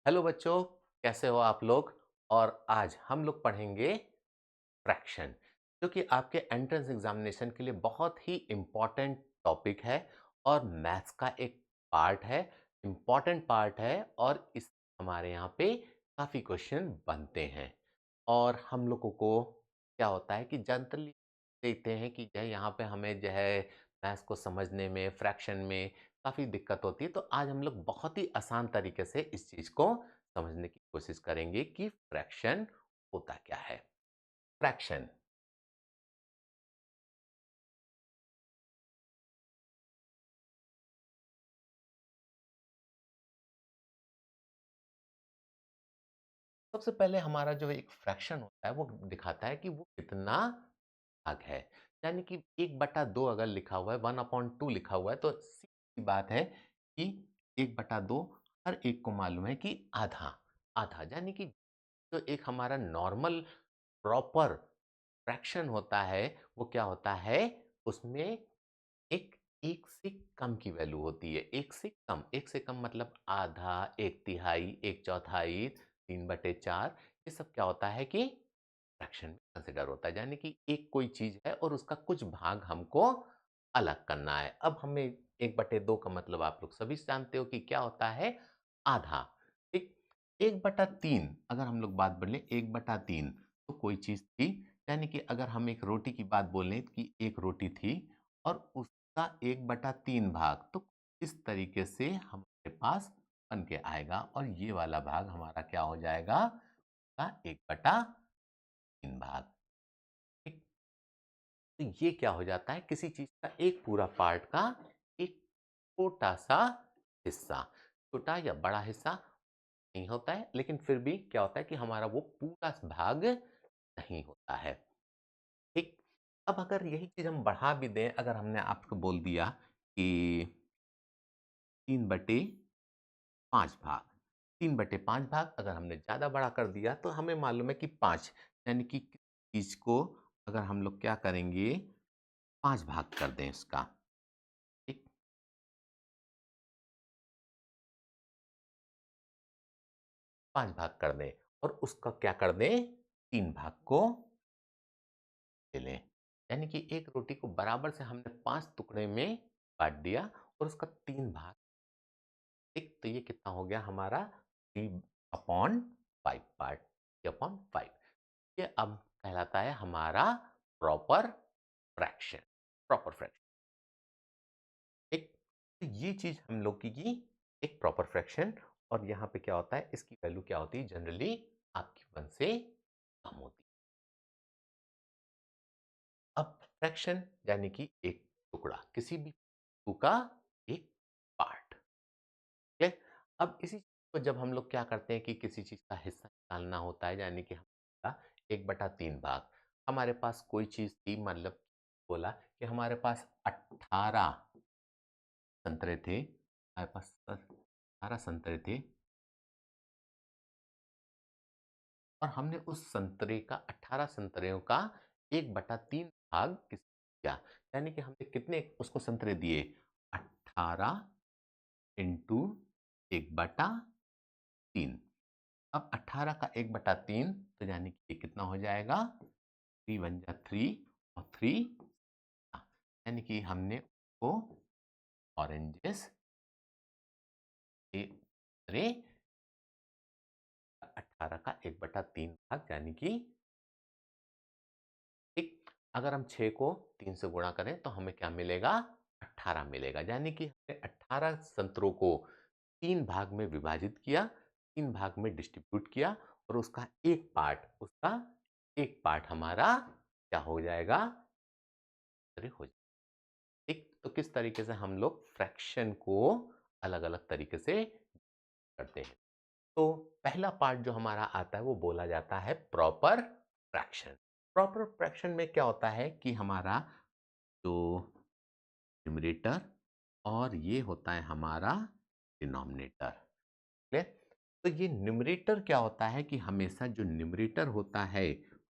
Hello बच्चों, कैसे हो आप लोग। और आज हम लोग पढ़ेंगे फ्रैक्शन, जो कि आपके एंट्रेंस एग्जामिनेशन के लिए बहुत ही इम्पॉर्टेंट टॉपिक है और मैथ्स का एक पार्ट है, इम्पॉर्टेंट पार्ट है। और इस हमारे यहाँ पे काफ़ी क्वेश्चन बनते हैं। और हम लोगों को क्या होता है कि जनरली देखते हैं कि जो है यहाँ पे हमें जो है मैथ्स को समझने में, फ्रैक्शन में काफ़ी दिक्कत होती है। तो आज हम लोग बहुत ही आसान तरीके से इस चीज़ को समझने की कोशिश करेंगे कि फ्रैक्शन होता क्या है। फ्रैक्शन सबसे पहले हमारा जो एक फ्रैक्शन होता है वो दिखाता है कि वो कितना भाग है। यानी कि 1/2 अगर लिखा हुआ है, 1/2 लिखा हुआ है, तो सीधी बात है कि 1/2 हर एक को मालूम है कि आधा आधा, यानी कि जो एक हमारा नॉर्मल प्रॉपर फ्रैक्शन होता है वो क्या होता है, उसमें एक एक से कम की वैल्यू होती है। एक से कम मतलब आधा, एक तिहाई, एक चौथाई, 3/4। ये सब क्या होता है कि फ्रैक्शन में कंसिडर होता है। यानी कि एक कोई चीज है और उसका कुछ भाग हमको अलग करना है। अब हमें 1/2 का मतलब आप लोग सभी जानते हो कि क्या होता है, आधा। ठीक, 1/3 अगर हम लोग बात बोले 1/3 तो कोई चीज थी। यानी कि अगर हम एक रोटी की बात बोलें कि एक रोटी थी और उसका 1/3 भाग, तो इस तरीके से हमारे पास बन के आएगा और ये वाला भाग हमारा क्या हो जाएगा, का 1/3 भाग। ठीक, तो ये क्या हो जाता है, किसी चीज का एक पूरा पार्ट का एक छोटा सा हिस्सा। छोटा या बड़ा हिस्सा नहीं होता है, लेकिन फिर भी क्या होता है कि हमारा वो पूरा भाग नहीं होता है। ठीक, अब अगर यही चीज हम बढ़ा भी दें, अगर हमने आपको बोल दिया कि 3/5 भाग, 3/5 भाग अगर हमने ज्यादा बड़ा कर दिया तो हमें मालूम है कि 5, यानी कि चीज को अगर हम लोग क्या करेंगे, 5 भाग कर दें इसका। ठीक, 5 भाग कर दें और उसका क्या कर दें, 3 भाग को ले लें। यानी कि एक रोटी को बराबर से हमने 5 टुकड़े में बांट दिया और उसका 3 भाग। ठीक, तो ये कितना हो गया हमारा, 3/5 पार्ट, 3/5। ये अब कहलाता है हमारा प्रॉपर फ्रैक्शन। प्रॉपर फ्रैक्शन, एक, तो ये चीज हम लोग की एक प्रॉपर फ्रैक्शन। और यहाँ पे क्या होता है, इसकी वैल्यू क्या होती है, जनरली आपकी 1 से कम होती है। अब फ्रैक्शन यानी कि एक टुकड़ा, किसी भी वस्तु का एक पार्ट। ठीक है, अब इसी चीज को जब हम लोग क्या करते हैं कि किसी चीज का हिस्सा निकालना होता है, यानी कि हम 1/3 भाग, हमारे पास कोई चीज थी, मतलब बोला कि हमारे पास 18 संतरे थे, हमारे पास 18 संतरे थे और हमने उस संतरे का 18 संतरियों का 1/3 भाग किया। यानी कि हमने कितने उसको संतरे दिए, 18 इंटू 1/3। अब 18 का 1/3 तो यानी कि ये कितना हो जाएगा, 3 × 1 = 3 और 3, यानी कि हमने उसको ऑरेंजेस रे 18 का 1/3 भाग, यानी कि ठीक, अगर हम 6 को 3 से गुणा करें तो हमें क्या मिलेगा, 18 मिलेगा। यानी कि हमने 18 संतरों को 3 भाग में विभाजित किया, 3 भाग में डिस्ट्रीब्यूट किया और उसका एक पार्ट हमारा क्या हो जाएगा, अरे हो जाएगा। ठीक, तो किस तरीके से हम लोग फ्रैक्शन को अलग अलग तरीके से करते हैं। तो पहला पार्ट जो हमारा आता है वो बोला जाता है प्रॉपर फ्रैक्शन। प्रॉपर फ्रैक्शन में क्या होता है कि हमारा जो न्यूमरेटर और ये होता है हमारा डिनोमिनेटर। ठीक है, तो ये न्यूमरेटर क्या होता है कि हमेशा जो न्यूमरेटर होता है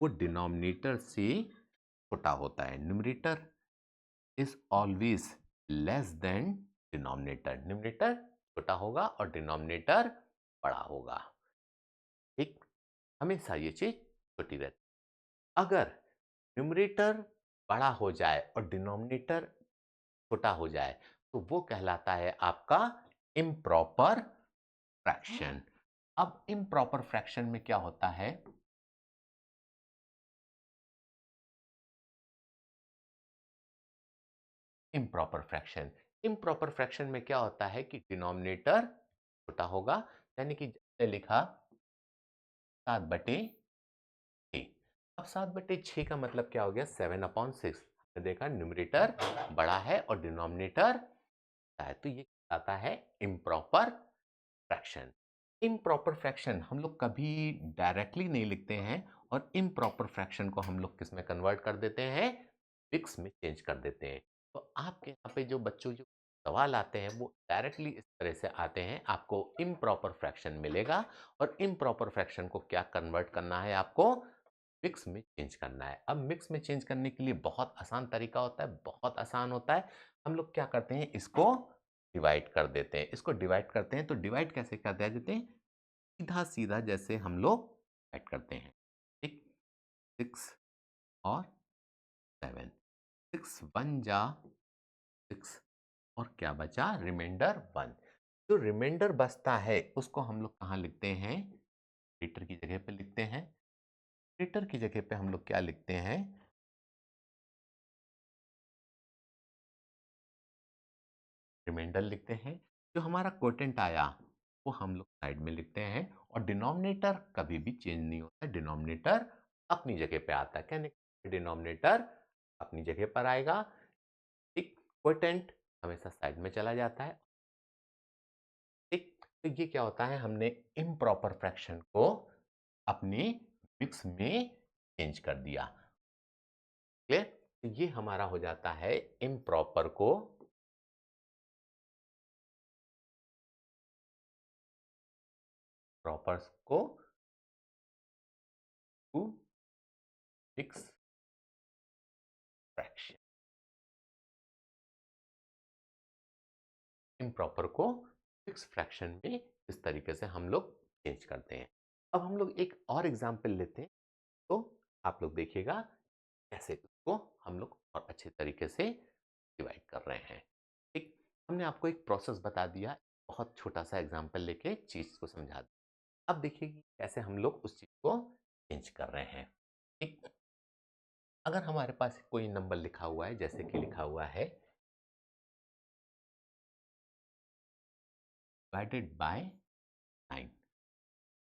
वो डिनोमिनेटर से छोटा होता है। Numerator is always less than denominator. Numerator छोटा होगा और डिनोमिनेटर बड़ा होगा। ठीक, हमेशा ये चीज छोटी रहती है। अगर न्यूमरेटर बड़ा हो जाए और डिनोमिनेटर छोटा हो जाए तो वो कहलाता है आपका इम्प्रॉपर फ्रैक्शन। अब इम्प्रॉपर फ्रैक्शन में क्या होता है? इम्प्रॉपर फ्रैक्शन, इम्प्रॉपर फ्रैक्शन में क्या होता है कि डिनोमिनेटर छोटा होगा, यानी कि जैसे लिखा 7/6। अब 7/6 का मतलब क्या हो गया? 7/6। हमने देखा न्यूमरेटर बड़ा है और डिनोमिनेटर छोटा है, तो ये कहलाता है इम्प्रॉपर फ्रैक्शन। इम्प्रॉपर फ्रैक्शन हम लोग कभी डायरेक्टली नहीं लिखते हैं, और इम्प्रॉपर फ्रैक्शन को हम लोग किस में कन्वर्ट कर देते हैं? फिक्स में चेंज कर देते हैं। तो आपके यहाँ पे जो बच्चों जो सवाल आते हैं वो डायरेक्टली इस तरह से आते हैं, आपको इम्प्रॉपर फ्रैक्शन मिलेगा और इम्प्रॉपर फ्रैक्शन को क्या कन्वर्ट करना है? आपको मिक्स में चेंज करना है। अब मिक्स में चेंज करने के लिए बहुत आसान तरीका होता है, बहुत आसान होता है। हम लोग क्या करते हैं? इसको डिवाइड कर देते हैं। इसको डिवाइड करते हैं तो डिवाइड कैसे कर दिया देते हैं? सीधा सीधा जैसे हम लोग डिवाइड करते हैं। ठीक, 6 और 7, 6 1 जा 6, और क्या बचा? रिमाइंडर 1। जो रिमाइंडर बचता है उसको हम लोग कहाँ लिखते हैं? लीटर की जगह पे लिखते हैं। लीटर की जगह पे हम लोग क्या लिखते हैं? रिमाइंडर लिखते हैं। जो हमारा क्वोटेंट आया वो हम लोग साइड में लिखते हैं, और डिनोमिनेटर कभी भी चेंज नहीं होता, डिनोमिनेटर अपनी जगह पे आता है। कहने डिनोमिनेटर अपनी जगह पर आएगा, एक क्वोटेंट हमेशा साइड में चला जाता है। ठीक, तो ये क्या होता है? हमने इम्प्रॉपर फ्रैक्शन को अपनी मिक्स में चेंज कर दिया। क्लियर? तो ये हमारा हो जाता है इम्प्रॉपर को प्रॉपर्स को टू मिक्स फ्रैक्शन। इम्प्रॉपर को फिक्स फ्रैक्शन में इस तरीके से हम लोग चेंज करते हैं। अब हम लोग एक और एग्जांपल लेते हैं, तो आप लोग देखिएगा कैसे इसको हम लोग और अच्छे तरीके से डिवाइड कर रहे हैं। ठीक, हमने आपको एक प्रोसेस बता दिया, बहुत छोटा सा एग्जांपल लेके चीज को समझा दिया। अब देखिए कि कैसे हम लोग उस चीज को चेंज कर रहे हैं। ठीक, अगर हमारे पास कोई नंबर लिखा हुआ है, जैसे कि लिखा हुआ है डिवाइडेड बाय 9,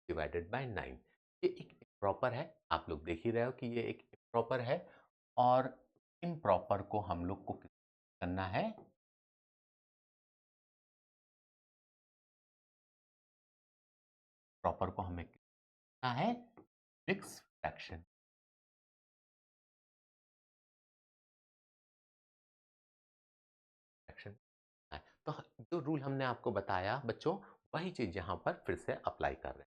डिवाइडेड बाय 9, ये एक इम्प्रॉपर है। आप लोग देख ही रहे हो कि ये एक इम्प्रॉपर है, और इम्प्रॉपर को हम लोग को करना है, प्रॉपर को हमें करना है मिक्स फ्रैक्शन। फ्रैक्शन तो जो रूल हमने आपको बताया बच्चों, वही चीज यहाँ पर फिर से अप्लाई कर रहे हैं।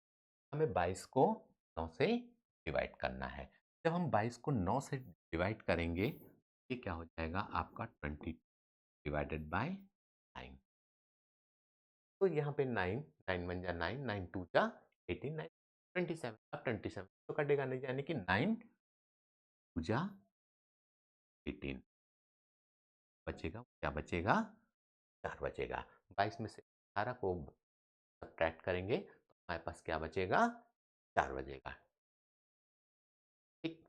हमें 22 को 9 से डिवाइड करना है। जब हम 22 को 9 से डिवाइड करेंगे, ये क्या हो जाएगा आपका? 20 डिवाइडेड बाय 9। तो यहाँ पे 9, 9 1 जा 9, 9 2 जा 18, 9 27। अब 27 तो कटेगा नहीं, यानी कि 9 2 जा 18 बचेगा। क्या बचेगा? 4 बचेगा। 22 में से 18 को सब्ट्रैक्ट करेंगे तो हमारे पास क्या बचेगा? 4 बचेगा। ठीक,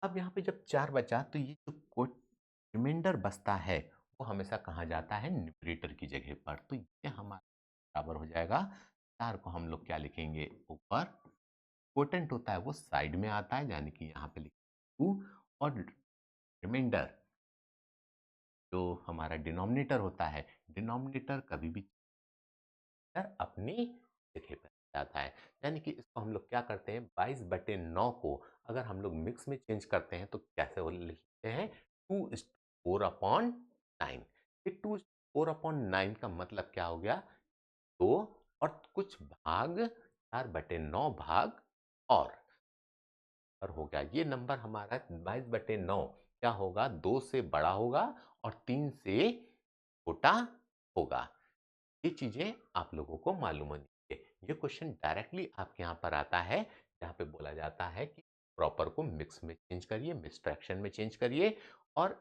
अब यहाँ पे जब 4 बचा तो ये जो कोट रिमाइंडर बचता है वो हमेशा कहाँ जाता है? न्यूमरेटर की जगह पर। तो ये हमारा बराबर हो जाएगा 4 को हम लोग क्या लिखेंगे? ऊपर। कोटेंट होता है वो साइड में आता है, यानी कि यहाँ पे लिखेंगे 2, और रिमाइंडर जो हमारा डिनोमिनेटर होता है, डिनोमिनेटर कभी भी अपनी जगह पर जाता है। यानी कि इसको हम लोग क्या करते हैं? 22/9 को अगर हम लोग मिक्स में चेंज करते हैं तो कैसे वो लिखते हैं? 2:4/9। ये 2:4/9 का मतलब क्या हो गया? 2 और कुछ भाग 4/9 भाग और हो गया। ये नंबर हमारा 22/9 क्या होगा? 2 से बड़ा होगा और 3 से छोटा होगा। ये चीजें आप लोगों को मालूम होनी चाहिए। ये क्वेश्चन डायरेक्टली आपके यहाँ पर आता है, जहाँ पे बोला जाता है कि प्रॉपर को मिक्स में चेंज करिए, मिक्स फ्रैक्शन में चेंज करिए। और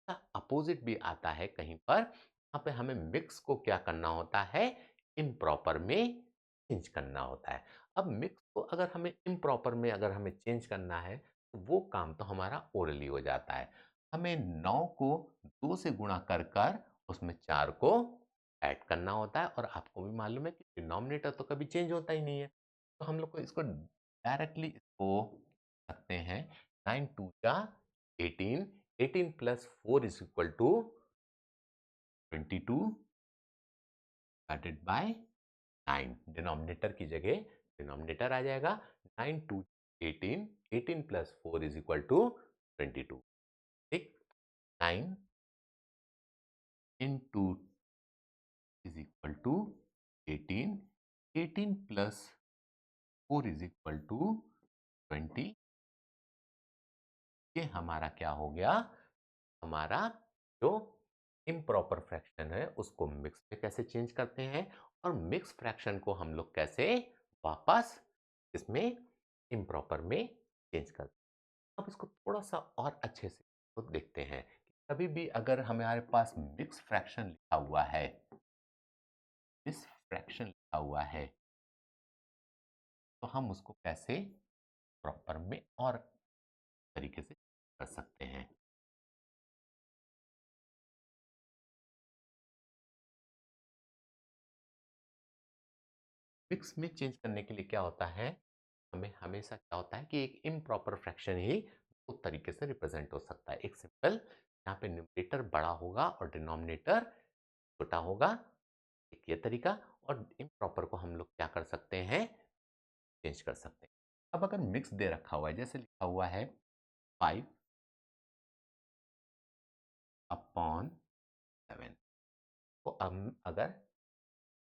अपोजिट भी आता है कहीं पर, यहाँ पे हमें मिक्स को क्या करना होता है, इम्प्रॉपर में चेंज करना होता है। अब मिक्स को अगर हमें इम्प्रॉपर में अगर हमें चेंज करना है, तो वो काम तो हमारा ओरली हो जाता है। हमें 9 को 2 से गुणा कर कर उसमें 4 को ऐड करना होता है, और आपको भी मालूम है कि डिनोमिनेटर तो कभी चेंज होता ही नहीं है। तो हम लोग को इसको डायरेक्टली इसको रखते हैं, 9 2 जा 18, 18 plus 4 is equal to 22 divided by 9। Denominator की जगह डिनोमिनेटर आ जाएगा, 9 2 18, 18 प्लस 4 इज इक्वल टू 22। ठीक, 9 into is equal to 18, 18 plus 4 is equal to 20। ये हमारा क्या हो गया, हमारा जो इम्प्रॉपर फ्रैक्शन है उसको मिक्स में कैसे चेंज करते हैं, और मिक्स फ्रैक्शन को हम लोग कैसे वापस इसमें इम्प्रॉपर में चेंज करते हैं। अब इसको थोड़ा सा और अच्छे से तो देखते हैं कि कभी भी अगर हमारे पास मिक्स फ्रैक्शन लिखा हुआ है, मिक्स फ्रैक्शन लिखा हुआ है, तो हम उसको कैसे प्रॉपर में और तरीके से कर सकते हैं। मिक्स में चेंज करने के लिए क्या होता है, हमें हमेशा क्या होता है कि एक इम्प्रॉपर फ्रैक्शन ही उस तरीके से रिप्रेजेंट हो सकता है। एक सिंपल, यहाँ पे न्यूमरेटर बड़ा होगा और डिनोमिनेटर छोटा होगा, एक ये तरीका। और इम्प्रॉपर को हम लोग क्या कर सकते हैं, चेंज कर सकते हैं। अब अगर मिक्स दे रखा हुआ है, जैसे लिखा हुआ है 5 अपॉन 7, तो हम अगर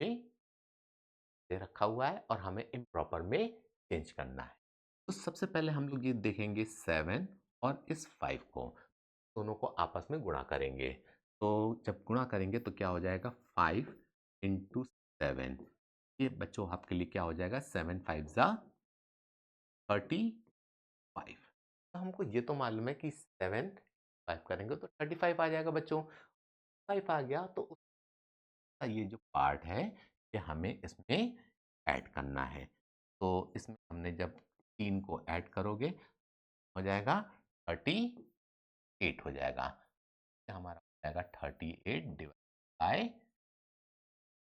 ये दे रखा हुआ है और हमें इम्प्रॉपर में चेंज करना है, तो सबसे पहले हम लोग ये देखेंगे 7 और इस 5 को, दोनों को आपस में गुणा करेंगे। तो जब गुणा करेंगे तो क्या हो जाएगा, 5 इंटू 7। ये बच्चों आपके लिए क्या हो जाएगा, 7 5 जा 35। तो हमको ये तो मालूम है कि 7 5 करेंगे तो 35 आ जाएगा बच्चों। 5 आ गया तो उसका ये जो पार्ट है, ये हमें इसमें ऐड करना है। तो इसमें हमने जब 3 को ऐड करोगे हो जाएगा 38 हो जाएगा। हमारा हो जाएगा 38 डिवाइड बाय,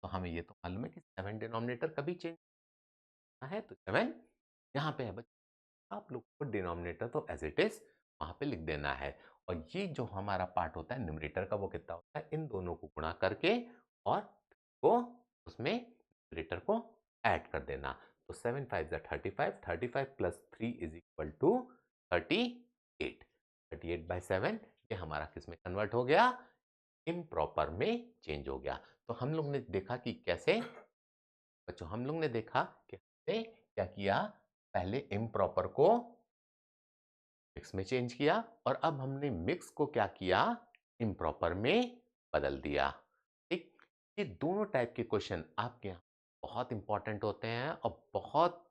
तो हमें ये तो मालूम है कि 7 डिनोमिनेटर कभी चेंज है, तो 7 यहाँ पे है बच्चों। आप लोग को डिनोमिनेटर तो एज इट इज वहां पे लिख देना है, और ये जो हमारा पार्ट होता है न्यूमरेटर का, वो कितना होता है, इन दोनों को गुणा करके और को उसमें न्यूमरेटर को ऐड कर देना। तो 7 5 जा 35, 35 प्लस 3 इज इक्वल टू 38। 38/7 ये हमारा किस में कन्वर्ट हो गया, इम्प्रॉपर में चेंज हो गया। तो हम लोग ने देखा कि कैसे, बच्चों हम लोग ने देखा कि हमने क्या किया, पहले इम्प्रॉपर को मिक्स में चेंज किया, और अब हमने मिक्स को क्या किया, इम्प्रॉपर में बदल दिया। ठीक, ये दोनों टाइप के क्वेश्चन आपके यहाँ बहुत इंपॉर्टेंट होते हैं और बहुत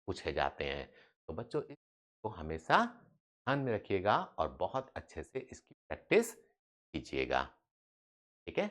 पूछे जाते हैं। तो बच्चों इसको हमेशा ध्यान में रखिएगा और बहुत अच्छे से इसकी प्रैक्टिस कीजिएगा। ठीक है।